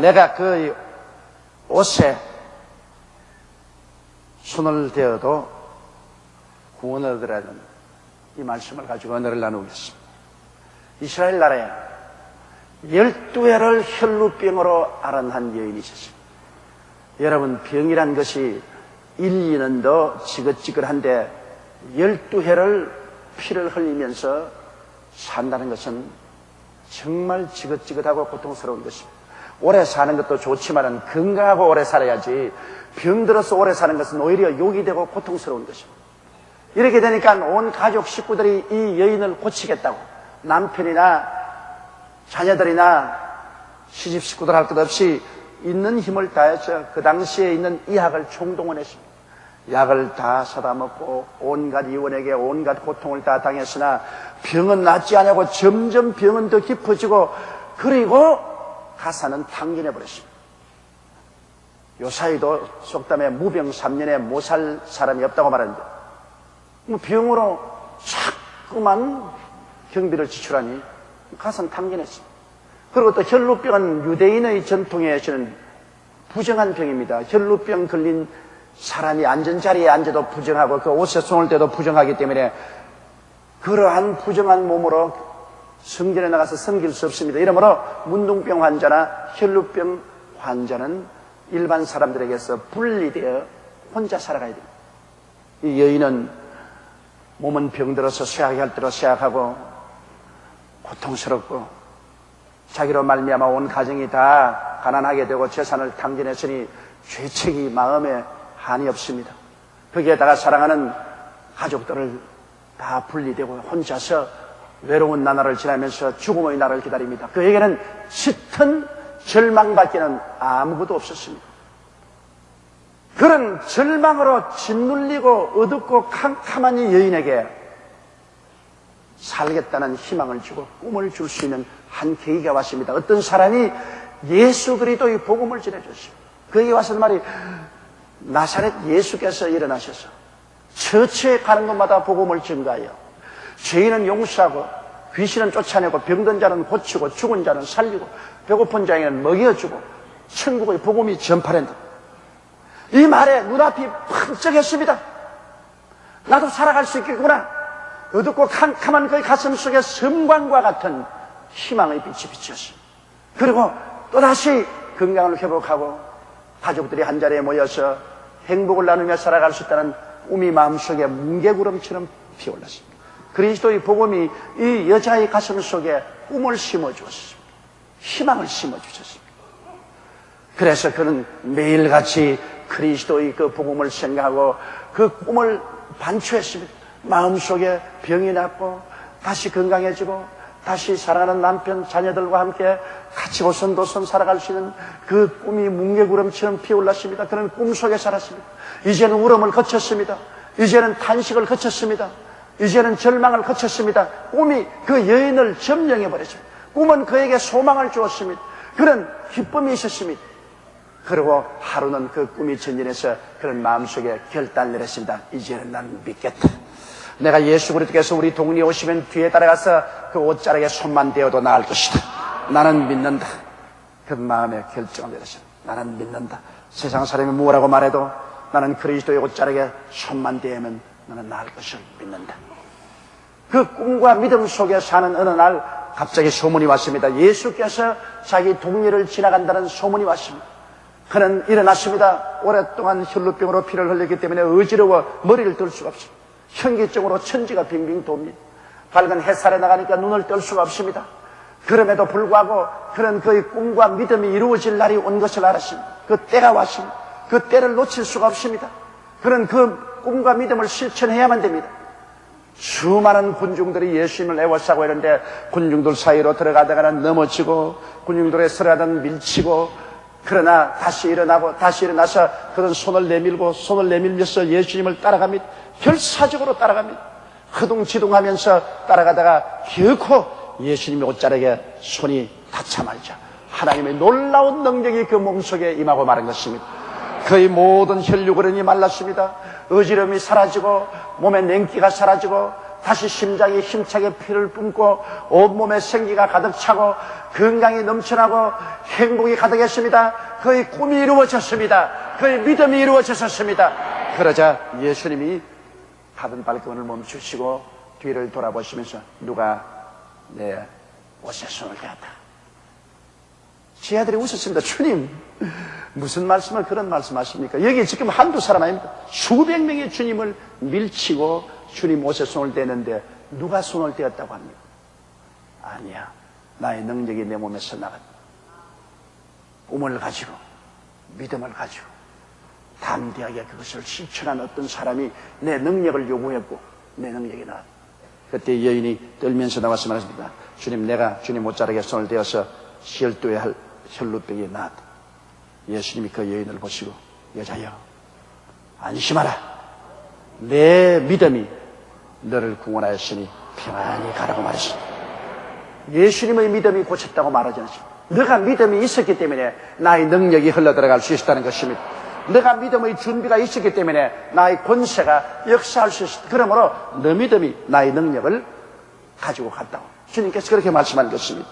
내가 그 옷에 손을 대어도 구원을 얻으라는 이 말씀을 가지고 언어를 나누겠습니다. 이스라엘 나라에 12해를 혈루병으로 앓은 한 여인이 있었습니다. 여러분, 병이란 것이 1, 2년도 지긋지긋한데 12해를 피를 흘리면서 산다는 것은 정말 지긋지긋하고 고통스러운 것입니다. 오래 사는 것도 좋지만 건강하고 오래 살아야지, 병들어서 오래 사는 것은 오히려 욕이 되고 고통스러운 것입니다. 이렇게 되니까 온 가족 식구들이 이 여인을 고치겠다고 남편이나 자녀들이나 시집 식구들 할 것 없이 있는 힘을 다해서 그 당시에 있는 의학을 총동원했습니다. 약을 다 사다 먹고 온갖 의원에게 온갖 고통을 다 당했으나 병은 낫지 않냐고 점점 병은 더 깊어지고, 그리고 가사는 탕진해 버렸습니다. 요사이도 속담에 무병 3년에 못 살 사람이 없다고 말하는데, 병으로 자꾸만 경비를 지출하니 가사는 탕진했습니다. 그리고 또 혈루병은 유대인의 전통에 지는 부정한 병입니다. 혈루병 걸린 사람이 앉은 자리에 앉아도 부정하고 그 옷에 손을 대도 부정하기 때문에 그러한 부정한 몸으로 성전에 나가서 섬길 수 없습니다. 이러므로 문둥병 환자나 혈루병 환자는 일반 사람들에게서 분리되어 혼자 살아가야 됩니다. 이 여인은 몸은 병들어서 쇠하게 할 대로 쇠약하고 고통스럽고 자기로 말미암아 온 가정이 다 가난하게 되고 재산을 탕진했으니 죄책이 마음에 한이 없습니다. 거기에다가 사랑하는 가족들을 다 분리되고 혼자서 외로운 나날을 지나면서 죽음의 날을 기다립니다. 그에게는 짙은 절망밖에는 아무것도 없었습니다. 그런 절망으로 짓눌리고 어둡고 캄캄한 이 여인에게 살겠다는 희망을 주고 꿈을 줄 수 있는 한 계기가 왔습니다. 어떤 사람이 예수 그리스도의 복음을 전해줬습니다. 그에게 와서 말이, 나사렛 예수께서 일어나셔서 처처에 가는 곳마다 복음을 전가하여 죄인은 용서하고 귀신은 쫓아내고 병든 자는 고치고 죽은 자는 살리고 배고픈 자에게는 먹여주고 천국의 복음이 전파된다. 이 말에 눈앞이 번쩍했습니다. 나도 살아갈 수 있겠구나. 어둡고 캄캄한 그의 가슴 속에 섬광과 같은 희망의 빛이 비쳤습니다. 그리고 또다시 건강을 회복하고 가족들이 한자리에 모여서 행복을 나누며 살아갈 수 있다는 꿈이 마음속에 뭉게구름처럼 피어올랐습니다. 그리스도의 복음이 이 여자의 가슴 속에 꿈을 심어주었습니다. 희망을 심어주셨습니다. 그래서 그는 매일같이 그리스도의 그 복음을 생각하고 그 꿈을 반추했습니다. 마음속에 병이 낫고 다시 건강해지고 다시 사랑하는 남편, 자녀들과 함께 같이 오손도손 살아갈 수 있는 그 꿈이 뭉게구름처럼 피어올랐습니다. 그는 꿈속에 살았습니다. 이제는 울음을 거쳤습니다. 이제는 탄식을 거쳤습니다. 이제는 절망을 거쳤습니다. 꿈이 그 여인을 점령해버렸습니다. 꿈은 그에게 소망을 주었습니다. 그런 기쁨이 있었습니다. 그리고 하루는 그 꿈이 전진해서 그런 마음속에 결단을 내렸습니다. 이제는 난 믿겠다. 내가 예수 그리스도께서 우리 동리에 오시면 뒤에 따라가서 그 옷자락에 손만 대어도 나을 것이다. 나는 믿는다. 그 마음에 결정을 내렸습니다. 나는 믿는다. 세상 사람이 뭐라고 말해도 나는 그리스도의 옷자락에 손만 대면 나는 나을 것을 믿는다. 그 꿈과 믿음 속에 사는 어느 날 갑자기 소문이 왔습니다. 예수께서 자기 동리를 지나간다는 소문이 왔습니다. 그는 일어났습니다. 오랫동안 혈루병으로 피를 흘렸기 때문에 어지러워 머리를 들 수가 없습니다. 현기증으로 천지가 빙빙 돕니다. 밝은 햇살에 나가니까 눈을 뗄 수가 없습니다. 그럼에도 불구하고 그는 그의 꿈과 믿음이 이루어질 날이 온 것을 알았습니다. 그 때가 왔습니다. 그 때를 놓칠 수가 없습니다. 그는 그 꿈과 믿음을 실천해야만 됩니다. 수많은 군중들이 예수님을 애워싸고 이러는데 군중들 사이로 들어가다가는 넘어지고 군중들의 서로하던 밀치고, 그러나 다시 일어나고 다시 일어나서 그런 손을 내밀면서 예수님을 따라갑니다. 결사적으로 따라갑니다. 허둥지둥하면서 따라가다가 결코 예수님의 옷자락에 손이 닿자마자 하나님의 놀라운 능력이 그 몸속에 임하고 마는 것입니다. 그의 모든 혈류근이 말랐습니다. 어지러움이 사라지고 몸의 냉기가 사라지고 다시 심장이 힘차게 피를 뿜고 온몸에 생기가 가득 차고 건강이 넘쳐나고 행복이 가득했습니다. 그의 꿈이 이루어졌습니다. 그의 믿음이 이루어졌습니다. 그러자 예수님이 가던 발걸음을 멈추시고 뒤를 돌아보시면서 누가 내 옷에 손을 대었다. 제 아들이 웃었습니다. 주님, 무슨 말씀을 그런 말씀하십니까? 여기 지금 한두 사람 아닙니다. 수백 명의 주님을 밀치고 주님 옷에 손을 대는데 누가 손을 대었다고 합니까? 아니야. 나의 능력이 내 몸에서 나갔다. 꿈을 가지고 믿음을 가지고 담대하게 그것을 실천한 어떤 사람이 내 능력을 요구했고 내 능력이 나왔다. 그때 여인이 떨면서 나와서 말했습니다. 주님, 내가 주님 옷자락에 손을 대어서 시혈도에 할 혈루병이 나았다. 예수님이 그 여인을 보시고 여자여 안심하라. 내 믿음이 너를 구원하였으니 평안히 가라고 말했습니다. 예수님의 믿음이 고쳤다고 말하지 않습니다. 너가 믿음이 있었기 때문에 나의 능력이 흘러들어갈 수 있었다는 것입니다. 너가 믿음의 준비가 있었기 때문에 나의 권세가 역사할 수 있었다. 그러므로 너 믿음이 나의 능력을 가지고 갔다고 주님께서 그렇게 말씀한 것입니다.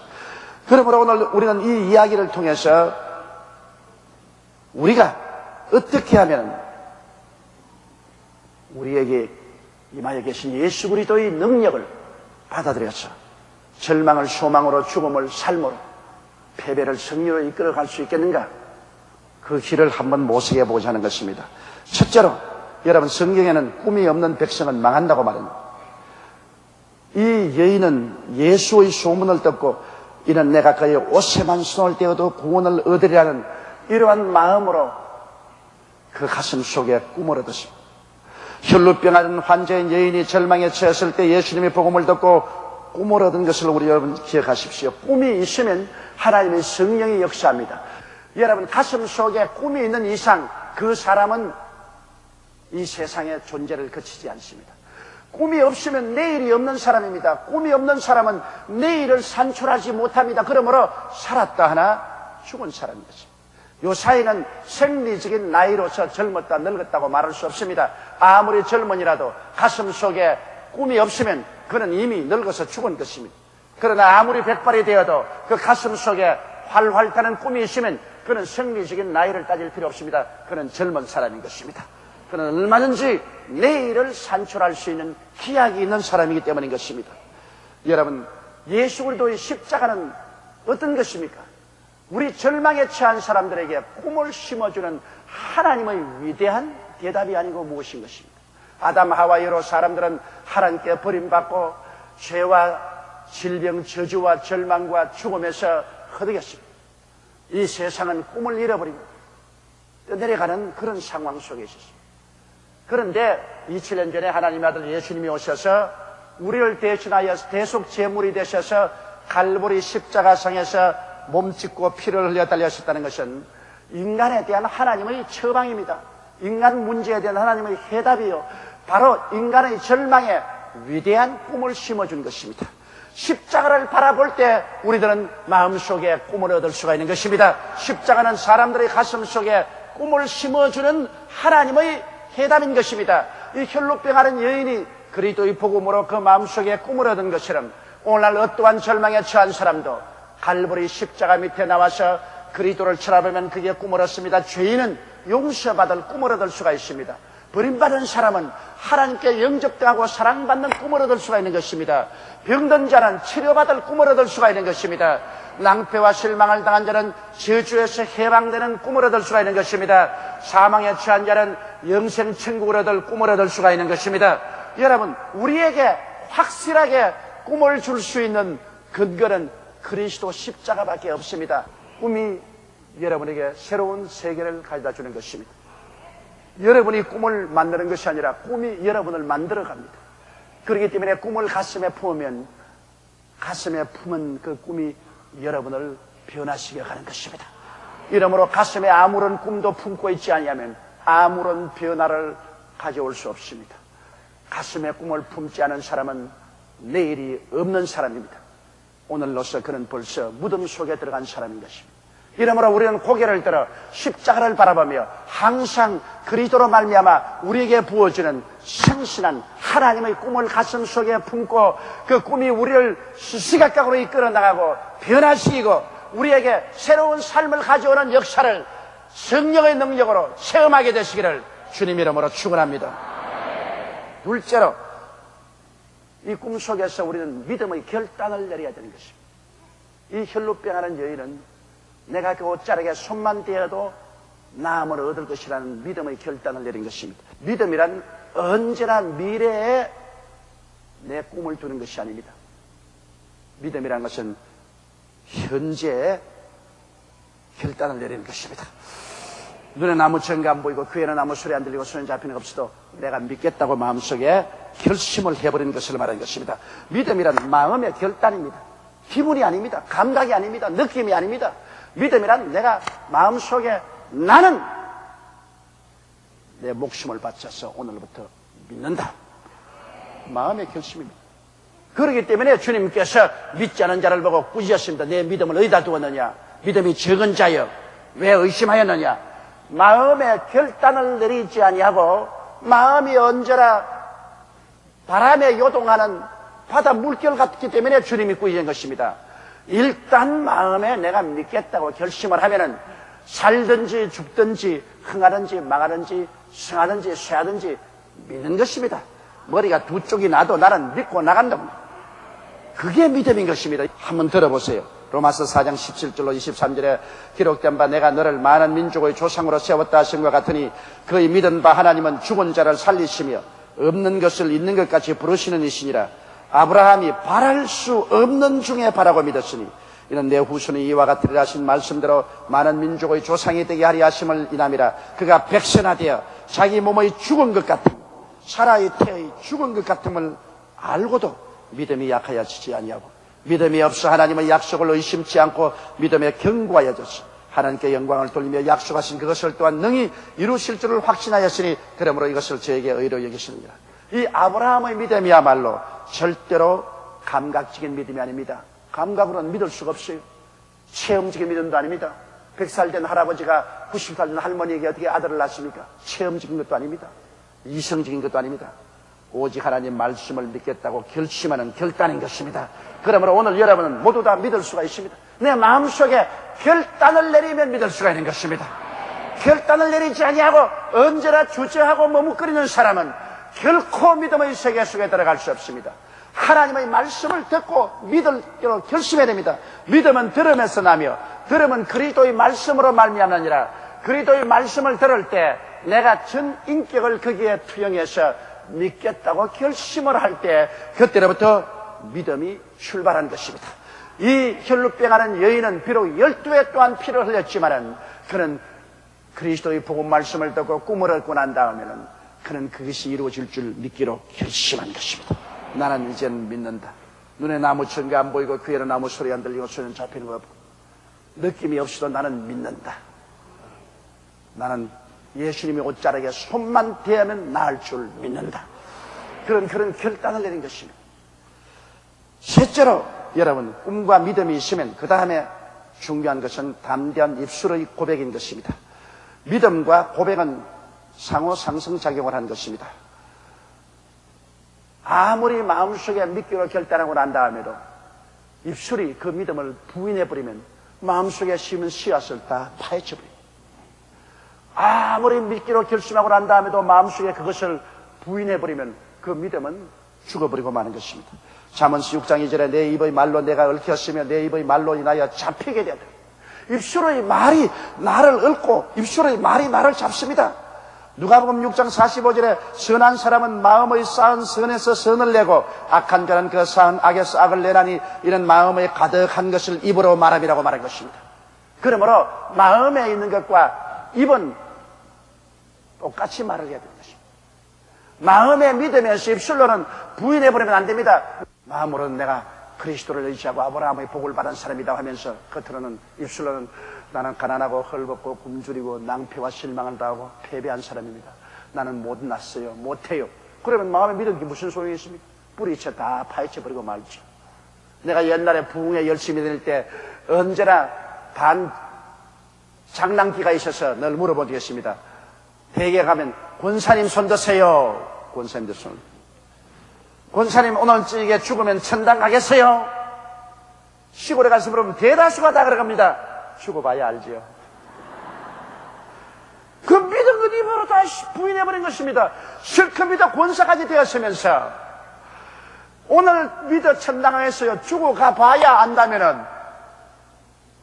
그러므로 오늘 우리는 이 이야기를 통해서 우리가 어떻게 하면 우리에게 임하여 계신 예수 그리스도의 능력을 받아들여서 절망을 소망으로, 죽음을 삶으로, 패배를 승리로 이끌어갈 수 있겠는가? 그 길을 한번 모색해 보자 하는 것입니다. 첫째로 여러분, 성경에는 꿈이 없는 백성은 망한다고 말합니다. 이 여인은 예수의 소문을 듣고 이는 내가 그의 옷에만 손을 떼어도 구원을 얻으리라는 이러한 마음으로 그 가슴 속에 꿈을 얻었습니다. 혈루병 앓은 환자인 여인이 절망에 처했을 때 예수님의 복음을 듣고 꿈을 얻은 것을 우리 여러분 기억하십시오. 꿈이 있으면 하나님의 성령이 역사합니다. 여러분, 가슴 속에 꿈이 있는 이상 그 사람은 이 세상의 존재를 거치지 않습니다. 꿈이 없으면 내일이 없는 사람입니다. 꿈이 없는 사람은 내일을 산출하지 못합니다. 그러므로 살았다 하나 죽은 사람인 것입니다. 요 사이는 생리적인 나이로서 젊었다 늙었다고 말할 수 없습니다. 아무리 젊은이라도 가슴 속에 꿈이 없으면 그는 이미 늙어서 죽은 것입니다. 그러나 아무리 백발이 되어도 그 가슴 속에 활활 타는 꿈이 있으면 그는 생리적인 나이를 따질 필요 없습니다. 그는 젊은 사람인 것입니다. 그는 얼마든지 내일을 산출할 수 있는 기약이 있는 사람이기 때문인 것입니다. 여러분, 예수 그리스도의 십자가는 어떤 것입니까? 우리 절망에 처한 사람들에게 꿈을 심어주는 하나님의 위대한 대답이 아니고 무엇인 것입니까? 아담 하와 여러 사람들은 하나님께 버림받고 죄와 질병, 저주와 절망과 죽음에서 허덕였습니다. 이 세상은 꿈을 잃어버리고 떠내려가는 그런 상황 속에 있었습니다. 그런데 2000년 전에 하나님의 아들 예수님이 오셔서 우리를 대신하여 대속 제물이 되셔서 갈보리 십자가상에서 몸짓고 피를 흘려 달리셨다는 것은 인간에 대한 하나님의 처방입니다. 인간 문제에 대한 하나님의 해답이요, 바로 인간의 절망에 위대한 꿈을 심어준 것입니다. 십자가를 바라볼 때 우리들은 마음속에 꿈을 얻을 수가 있는 것입니다. 십자가는 사람들의 가슴 속에 꿈을 심어주는 하나님의 해답인 것입니다. 이 혈루병 앓은 여인이 그리스도의 복음으로 그 마음속에 꿈을 얻은 것처럼 오늘날 어떠한 절망에 처한 사람도 갈보리 십자가 밑에 나와서 그리스도를 쳐다보면 그게 꿈을 얻습니다. 죄인은 용서받을 꿈을 얻을 수가 있습니다. 버림받은 사람은 하나님께 영접당하고 사랑받는 꿈을 얻을 수가 있는 것입니다. 병든 자는 치료받을 꿈을 얻을 수가 있는 것입니다. 낭패와 실망을 당한 자는 저주에서 해방되는 꿈을 얻을 수가 있는 것입니다. 사망에 처한 자는 영생 천국을 얻을 꿈을 얻을 수가 있는 것입니다. 여러분, 우리에게 확실하게 꿈을 줄 수 있는 근거는 그리스도 십자가밖에 없습니다. 꿈이 여러분에게 새로운 세계를 가져다 주는 것입니다. 여러분이 꿈을 만드는 것이 아니라 꿈이 여러분을 만들어 갑니다. 그렇기 때문에 꿈을 가슴에 품으면 가슴에 품은 그 꿈이 여러분을 변화시켜 가는 것입니다. 이러므로 가슴에 아무런 꿈도 품고 있지 아니하면 아무런 변화를 가져올 수 없습니다. 가슴에 꿈을 품지 않은 사람은 내일이 없는 사람입니다. 오늘로서 그는 벌써 무덤 속에 들어간 사람인 것입니다. 이러므로 우리는 고개를 들어 십자가를 바라보며 항상 그리스도로 말미암아 우리에게 부어지는 참신한 하나님의 꿈을 가슴 속에 품고 그 꿈이 우리를 시시각각으로 이끌어 나가고 변화시키고 우리에게 새로운 삶을 가져오는 역사를 성령의 능력으로 체험하게 되시기를 주님 이름으로 축원합니다. 둘째로 이 꿈 속에서 우리는 믿음의 결단을 내려야 되는 것입니다. 이 혈루병하는 여인은 내가 그 옷자락에 손만 대어도 나음을 얻을 것이라는 믿음의 결단을 내린 것입니다. 믿음이란 언제나 미래에 내 꿈을 두는 것이 아닙니다. 믿음이란 것은 현재에 결단을 내리는 것입니다. 눈에 나무 전가 안 보이고 귀에는 아무 소리 안 들리고 손에 잡히는 것 없어도 내가 믿겠다고 마음속에 결심을 해버리는 것을 말하는 것입니다. 믿음이란 마음의 결단입니다. 기분이 아닙니다. 감각이 아닙니다. 느낌이 아닙니다. 믿음이란 내가 마음속에 나는 내 목숨을 바쳐서 오늘부터 믿는다. 마음의 결심입니다. 그렇기 때문에 주님께서 믿지 않은 자를 보고 꾸짖었습니다. 내 믿음을 어디다 두었느냐? 믿음이 적은 자여 왜 의심하였느냐? 마음의 결단을 내리지 아니하고 마음이 언제나 바람에 요동하는 바다 물결 같기 때문에 주님이 꾸짖은 것입니다. 일단 마음에 내가 믿겠다고 결심을 하면은 살든지 죽든지 흥하든지 망하든지 승하든지 쇠하든지 믿는 것입니다. 머리가 두 쪽이 나도 나는 믿고 나간다. 그게 믿음인 것입니다. 한번 들어보세요. 로마서 4장 17절로 23절에 기록된 바 내가 너를 많은 민족의 조상으로 세웠다 하신 것 같으니 그의 믿은 바 하나님은 죽은 자를 살리시며 없는 것을 있는 것 같이 부르시는 이시니라. 아브라함이 바랄 수 없는 중에 바라고 믿었으니 이는 내 후손이 이와 같으리라 하신 말씀대로 많은 민족의 조상이 되게 하리 하심을 인함이라. 그가 백선하되어 자기 몸의 죽은 것 같음 사라의 태의 죽은 것 같음을 알고도 믿음이 약하여지지 아니하고 믿음이 없어 하나님의 약속을 의심치 않고 믿음에 견고하여졌어 하나님께 영광을 돌리며 약속하신 그것을 또한 능히 이루실 줄을 확신하였으니 그러므로 이것을 저에게 의로 여기시느니라. 이 아브라함의 믿음이야말로 절대로 감각적인 믿음이 아닙니다. 감각으로는 믿을 수가 없어요. 체험적인 믿음도 아닙니다. 100살 된 할아버지가 90살 된 할머니에게 어떻게 아들을 낳습니까? 체험적인 것도 아닙니다. 이성적인 것도 아닙니다. 오직 하나님 말씀을 믿겠다고 결심하는 결단인 것입니다. 그러므로 오늘 여러분은 모두 다 믿을 수가 있습니다. 내 마음속에 결단을 내리면 믿을 수가 있는 것입니다. 결단을 내리지 아니하고 언제나 주저하고 머뭇거리는 사람은 결코 믿음의 세계 속에 들어갈 수 없습니다. 하나님의 말씀을 듣고 믿기로 결심해야 됩니다. 믿음은 들음에서 나며 들음은 그리스도의 말씀으로 말미암느니라. 그리스도의 말씀을 들을 때 내가 전 인격을 거기에 투영해서 믿겠다고 결심을 할 때 그때로부터 믿음이 출발한 것입니다. 이 혈루병하는 여인은 비록 12회 동안 피를 흘렸지만은 그는 그리스도의 복음 말씀을 듣고 꿈을 얻고 난 다음에는 그는 그것이 이루어질 줄 믿기로 결심한 것입니다. 나는 이제는 믿는다. 눈에 나무 천가 안 보이고 귀에는 아무 소리 안 들리고 손에 잡히는 거 없고 느낌이 없어도 나는 믿는다. 나는 예수님이 옷자락에 손만 대면 나을 줄 믿는다. 그런 결단을 내린 것입니다. 셋째로 여러분 꿈과 믿음이 있으면 그 다음에 중요한 것은 담대한 입술의 고백인 것입니다. 믿음과 고백은 상호 상승작용을 한 것입니다. 아무리 마음속에 믿기로 결단하고 난 다음에도 입술이 그 믿음을 부인해버리면 마음속에 심은 씨앗을 다 파헤쳐버립니다. 아무리 믿기로 결심하고 난 다음에도 마음속에 그것을 부인해버리면 그 믿음은 죽어버리고 마는 것입니다. 잠언서 6장 2절에 내 입의 말로 내가 얽혔으며 내 입의 말로 인하여 잡히게 되다. 입술의 말이 나를 얽고 입술의 말이 나를 잡습니다. 누가복음 6장 45절에 선한 사람은 마음의 쌓은 선에서 선을 내고 악한 자는 그 쌓은 악에서 악을 내나니 이는 마음에 가득한 것을 입으로 말함이라고 말한 것입니다. 그러므로 마음에 있는 것과 입은 똑같이 말을 해야 되는 것입니다. 마음에 믿으면서 입술로는 부인해버리면 안 됩니다. 마음으로는 내가 그리스도를 의지하고 아브라함의 복을 받은 사람이다 하면서 겉으로는 입술로는 나는 가난하고 헐벗고 굶주리고 낭패와 실망을 당하고 패배한 사람입니다. 나는 못났어요. 못해요. 그러면 마음에 믿은 게 무슨 소용이 있습니까? 뿌리채 다 파헤쳐버리고 말죠. 내가 옛날에 부흥에 열심히 다닐 때 언제나 장난기가 있어서 늘 물어보겠습니다. 대개 가면 권사님 손 드세요. 권사님들 손을. 권사님 오늘 저녁에 죽으면 천당 가겠어요? 시골에 가서 물으면 대다수가 다 그러갑니다. 죽어봐야 알지요. 그 믿은 것 입으로 다 부인해버린 것입니다. 실컷 믿어 권사까지 되었으면서 오늘 믿어 천당 가겠어요? 죽어가 봐야 안다면은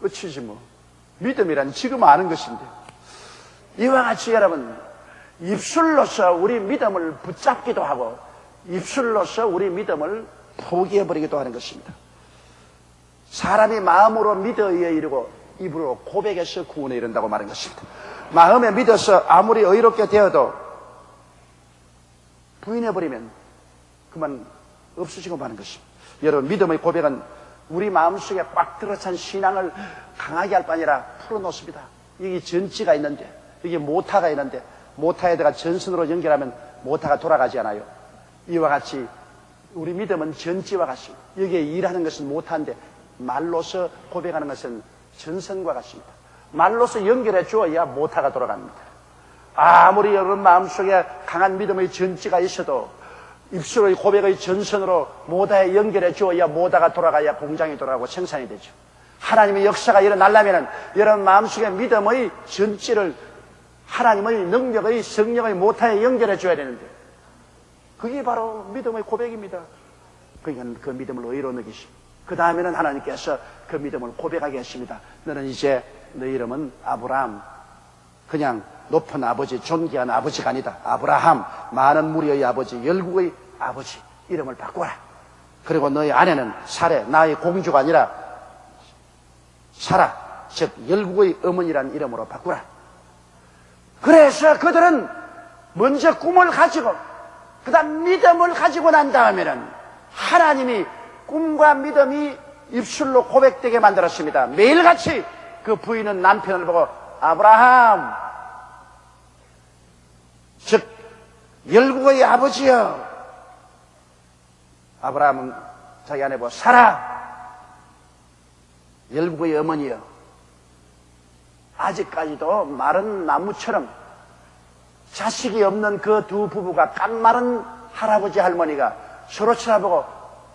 끝이지 뭐. 믿음이란 지금 아는 것인데. 이와 같이 여러분, 입술로서 우리 믿음을 붙잡기도 하고 입술로서 우리 믿음을 포기해버리기도 하는 것입니다. 사람이 마음으로 믿어에 이르고 입으로 고백해서 구원에 이른다고 말한 것입니다. 마음에 믿어서 아무리 의롭게 되어도 부인해버리면 그만 없어지고 마는 것입니다. 여러분, 믿음의 고백은 우리 마음속에 꽉 들어찬 신앙을 강하게 할 뿐아니라 풀어놓습니다. 여기 전지가 있는데, 여기 모타가 있는데, 모타에다가 전선으로 연결하면 모타가 돌아가지 않아요. 이와 같이 우리 믿음은 전지와 같습니다. 여기에 일하는 것은 모타인데 말로서 고백하는 것은 전선과 같습니다. 말로서 연결해 주어야 모타가 돌아갑니다. 아무리 여러분 마음속에 강한 믿음의 전지가 있어도 입술의 고백의 전선으로 모다에 연결해 주어야 모다가 돌아가야 공장이 돌아가고 생산이 되죠. 하나님의 역사가 일어나려면 여러분 마음속에 믿음의 전지를 하나님의 능력의 성령의 모타에 연결해 줘야 되는데 그게 바로 믿음의 고백입니다. 그러니까 그 믿음을 의로 느끼십니다. 그 다음에는 하나님께서 그 믿음을 고백하게 하십니다. 너는 이제 너 이름은 아브라함, 그냥 높은 아버지, 존귀한 아버지가 아니다. 아브라함, 많은 무리의 아버지, 열국의 아버지 이름을 바꿔라. 그리고 너의 아내는 사레, 나의 공주가 아니라 사라, 즉 열국의 어머니라는 이름으로 바꾸라. 그래서 그들은 먼저 꿈을 가지고 그 다음 믿음을 가지고 난 다음에는 하나님이 꿈과 믿음이 입술로 고백되게 만들었습니다. 매일같이 그 부인은 남편을 보고 아브라함, 즉 열국의 아버지여. 아브라함은 자기 아내 보고 사라, 열국의 어머니여. 아직까지도 마른 나무처럼 자식이 없는 그 두 부부가 깡마른 할아버지 할머니가 서로 쳐다보고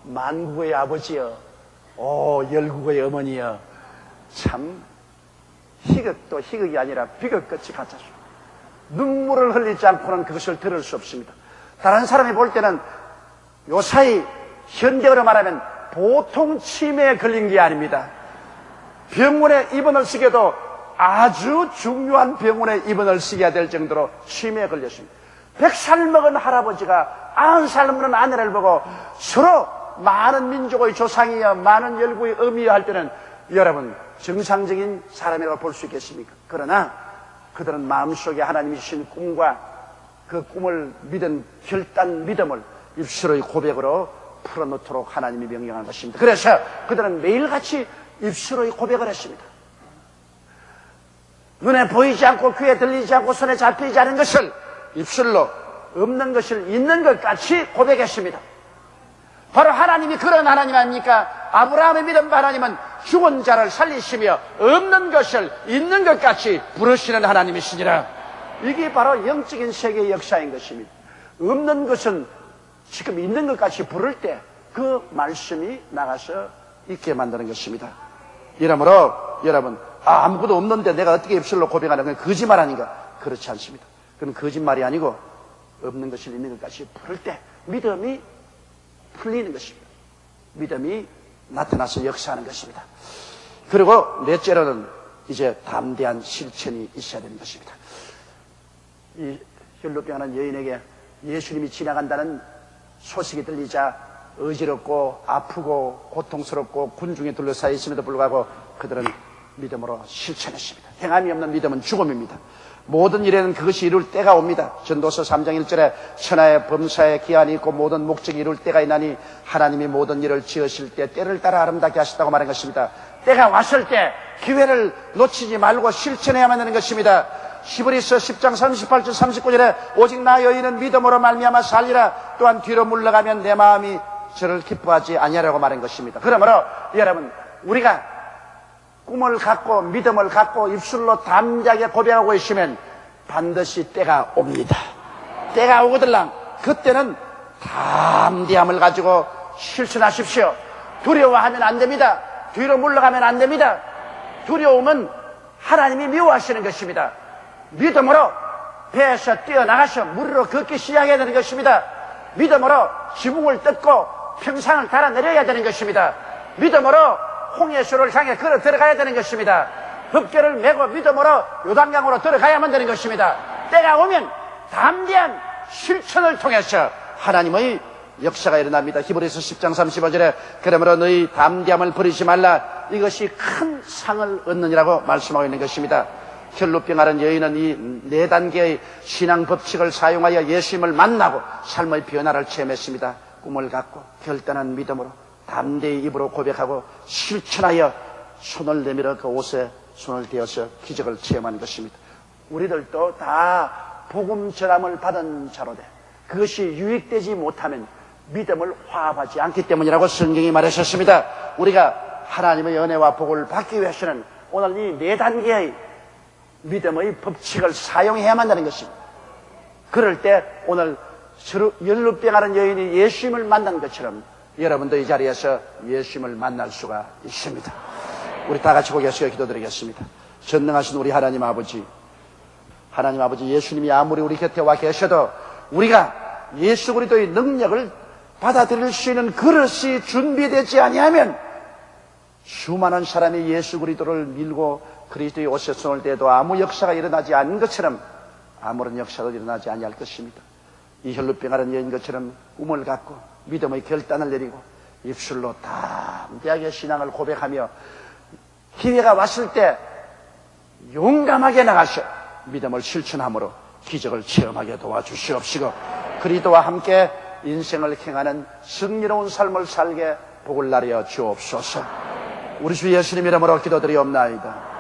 만국의 아버지여, 오 열국의 어머니여. 참 희극도 희극이 아니라 비극같이 같았어. 눈물을 흘리지 않고는 그것을 들을 수 없습니다. 다른 사람이 볼 때는 요사이 현대어로 말하면 보통 치매에 걸린 게 아닙니다. 병원에 입원을 쓰게도 아주 중요한 병원에 입원을 쓰게 될 정도로 치매에 걸렸습니다. 100살 먹은 할아버지가 90살 먹은 아내를 보고 서로 많은 민족의 조상이여 많은 열국의 어미여 할 때는 여러분 정상적인 사람이라고 볼 수 있겠습니까? 그러나 그들은 마음속에 하나님이 주신 꿈과 그 꿈을 믿은 결단 믿음을 입술의 고백으로 풀어놓도록 하나님이 명령한 것입니다. 그래서 그들은 매일같이 입술의 고백을 했습니다. 눈에 보이지 않고 귀에 들리지 않고 손에 잡히지 않은 것을 입술로 없는 것을 있는 것 같이 고백했습니다. 바로 하나님이 그런 하나님 아닙니까? 아브라함의 믿음 하나님은 죽은 자를 살리시며 없는 것을 있는 것 같이 부르시는 하나님이시니라. 이게 바로 영적인 세계의 역사인 것입니다. 없는 것은 지금 있는 것 같이 부를 때 그 말씀이 나가서 있게 만드는 것입니다. 이러므로 여러분 아무것도 없는데 내가 어떻게 입술로 고백하는 건 거짓말 아닌가? 그렇지 않습니다. 그건 거짓말이 아니고 없는 것을 있는 것 같이 부를 때 믿음이 풀리는 것입니다. 믿음이 나타나서 역사하는 것입니다. 그리고 넷째로는 이제 담대한 실천이 있어야 되는 것입니다. 이 혈루병하는 여인에게 예수님이 지나간다는 소식이 들리자 어지럽고 아프고 고통스럽고 군중에 둘러싸여 있음에도 불구하고 그들은 믿음으로 실천했습니다. 행함이 없는 믿음은 죽음입니다. 모든 일에는 그것이 이룰 때가 옵니다. 전도서 3장 1절에 천하의 범사에 기한이 있고 모든 목적이 이룰 때가 있나니 하나님이 모든 일을 지으실 때 때를 따라 아름답게 하셨다고 말한 것입니다. 때가 왔을 때 기회를 놓치지 말고 실천해야만 하는 것입니다. 히브리서 10장 38절 39절에 오직 나 여인은 믿음으로 말미암아 살리라. 또한 뒤로 물러가면 내 마음이 저를 기뻐하지 아니하라고 말한 것입니다. 그러므로 여러분 우리가 꿈을 갖고 믿음을 갖고 입술로 담대하게 고백하고 있으면 반드시 때가 옵니다. 때가 오거들랑 그때는 담대함을 가지고 실천하십시오. 두려워하면 안 됩니다. 뒤로 물러가면 안 됩니다. 두려움은 하나님이 미워하시는 것입니다. 믿음으로 배에서 뛰어나가서 물으로 걷기 시작해야 되는 것입니다. 믿음으로 지붕을 뜯고 평상을 달아내려야 되는 것입니다. 믿음으로 홍해수를 향해 걸어 들어가야 되는 것입니다. 흡결을 메고 믿음으로 요단강으로 들어가야만 되는 것입니다. 때가 오면 담대한 실천을 통해서 하나님의 역사가 일어납니다. 히브리서 10장 35절에 그러므로 너희 담대함을 버리지 말라. 이것이 큰 상을 얻느니라고 말씀하고 있는 것입니다. 혈루병 앓은 여인은 이 4단계의 신앙 법칙을 사용하여 예수님을 만나고 삶의 변화를 체험했습니다. 꿈을 갖고 결단한 믿음으로 담대히 입으로 고백하고 실천하여 손을 내밀어 그 옷에 손을 대어서 기적을 체험한 것입니다. 우리들도 다 복음 전함을 받은 자로 돼 그것이 유익되지 못하면 믿음을 화합하지 않기 때문이라고 성경이 말하셨습니다. 우리가 하나님의 은혜와 복을 받기 위해서는 오늘 이 4단계의 믿음의 법칙을 사용해야만 하는 것입니다. 그럴 때 오늘 혈루병 앓은 여인이 예수님을 만난 것처럼 여러분도 이 자리에서 예수님을 만날 수가 있습니다. 우리 다 같이 고개 숙여 기도드리겠습니다. 전능하신 우리 하나님 아버지, 예수님이 아무리 우리 곁에 와 계셔도 우리가 예수 그리스도의 능력을 받아들일 수 있는 그릇이 준비되지 아니하면 수많은 사람이 예수 그리스도를 밀고 그리스도의 옷에 손을 대도 아무 역사가 일어나지 않은 것처럼 아무런 역사도 일어나지 아니할 것입니다. 이 혈루병 앓은 여인 것처럼 꿈을 갖고 믿음의 결단을 내리고 입술로 담대하게 신앙을 고백하며 기회가 왔을 때 용감하게 나가서 믿음을 실천함으로 기적을 체험하게 도와주시옵시고 그리스도와 함께 인생을 행하는 승리로운 삶을 살게 복을 나려 주옵소서. 우리 주 예수님 이름으로 기도드리옵나이다.